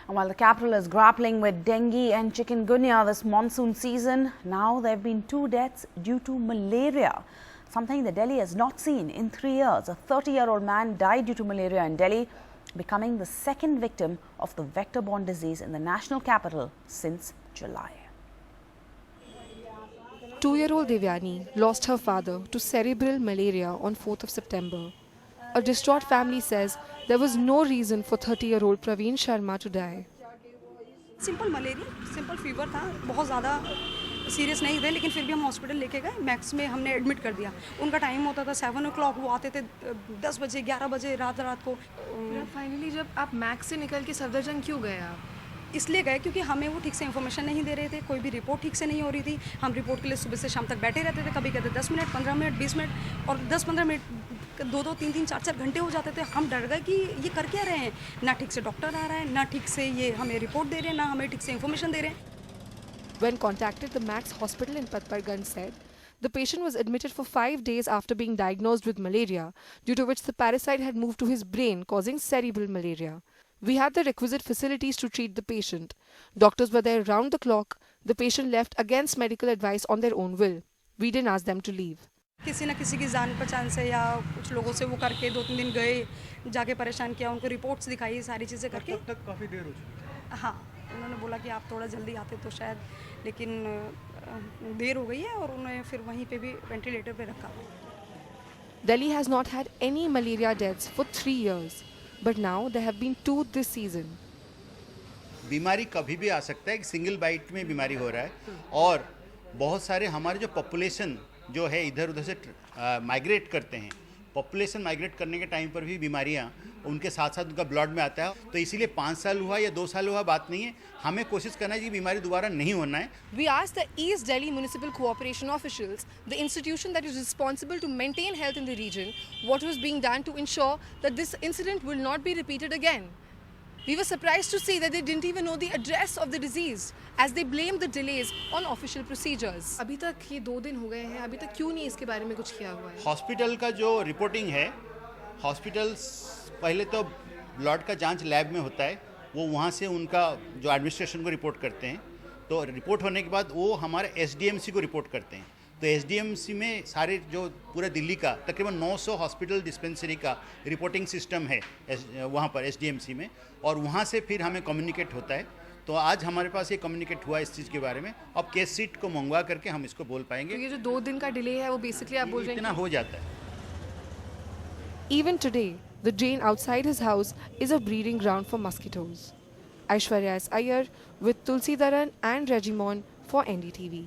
And while the capital is grappling with dengue and chikungunya this monsoon season, now there have been 2 deaths due to malaria, something that Delhi has not seen in 3 years. A 30-year-old man died due to malaria in Delhi, becoming the second victim of the vector-borne disease in the national capital since July. 2-year-old Devyani lost her father to cerebral malaria on 4th of September. A distraught family says there was no reason for 30-year-old Praveen Sharma to die. Simple malaria, simple fever था, बहुत ज़्यादा serious नहीं थे, लेकिन फिर भी हम hospital लेके गए। मैक्स में हमने एडमिट कर दिया। उनका टाइम होता था 7 o'clock, वो आते थे 10 बजे 11 बजे रात को। फाइनली जब आप मैक्स से निकल के सफदरजंग क्यों गए आप? इसलिए गए क्योंकि हमें वो ठीक से इन्फॉर्मेशन नहीं दे रहे थे, कोई भी रिपोर्ट ठीक से नहीं हो रही थी। हम रिपोर्ट के लिए सुबह से शाम तक बैठे रहते थे, कभी कहते 10 मिनट, 15 मिनट, 20 मिनट और 10-15 मिनट 2-2, 3-3, 4-4 घंटे हो जाते थे। हम डर गए कि ये कर क्या रहे हैं, ना ठीक से डॉक्टर आ रहा है, ना ठीक से ये हमें रिपोर्ट दे रहे हैं, ना हमें ठीक से इन्फॉर्मेशन दे रहे हैं। When contacted, the Max Hospital in Patparganj said the patient was admitted for 5 days after being diagnosed with malaria, due to which the parasite had moved to his brain, causing cerebral malaria. We had the requisite facilities to treat the patient. Doctors were there round the clock. The patient left against medical advice on their own will. We didn't ask them to leave. किसी न किसी की जान पहचान से या कुछ लोगों से वो करके 2-3 दिन गए, जाके परेशान किया, उनको रिपोर्ट्स दिखाई, सारी चीज़ें करके। तब तक काफ़ी देर हो चुकी है। हाँ, उन्होंने बोला कि आप थोड़ा जल्दी आते तो शायद, लेकिन देर हो गई है और उन्हें फिर वहीं पे भी वेंटिलेटर पे रखा। Delhi has not had any malaria deaths for 3 years, but now there have been 2 this season. बीमारी कभी भी आ सकता है, सिंगल बाइट में बीमारी हो रहा है और बहुत सारे हमारे जो पॉपुलेशन जो है इधर उधर से माइग्रेट करते हैं, पॉपुलेशन माइग्रेट करने के टाइम पर भी बीमारियां उनके साथ साथ उनका ब्लड में आता है। तो इसीलिए 5 साल हुआ या 2 साल हुआ बात नहीं है, हमें कोशिश करना है कि बीमारी दोबारा नहीं होना है। We asked the East Delhi Municipal Cooperation officials, the institution that is responsible to maintain health in the region, what was being done to ensure that this incident will not be repeated again. We were surprised to see that they didn't even know the address of the disease, as they blamed the delays on official procedures. अभी तक ये 2 दिन हो गए हैं, अभी तक क्यों नहीं इसके बारे में कुछ किया हुआ है? हॉस्पिटल का जो रिपोर्टिंग है, हॉस्पिटल पहले तो ब्लड का जांच लैब में होता है, वो वहाँ से उनका जो एडमिनिस्ट्रेशन को रिपोर्ट करते हैं, तो रिपोर्ट होने के बाद वो हमारे SDMC को रिपोर्ट करते हैं। तो SDMC में सारे जो पूरा दिल्ली का तकरीबन 900 हॉस्पिटल डिस्पेंसरी का रिपोर्टिंग सिस्टम है वहाँ पर SDMC में, और वहाँ से फिर हमें कम्युनिकेट होता है। तो आज हमारे पास ये कम्युनिकेट हुआ इस चीज़ के बारे में। अब केस सीट को मंगवा करके हम इसको बोल पाएंगे। तो ये जो 2 दिन का डिले है वो बेसिकली आप बोल रहे हैं इतना हो जाता है। Even today, the drain outside his house is a breeding ground for mosquitoes. Aishwarya S. Iyer with Tulsi Dharan and Regimon for NDTV.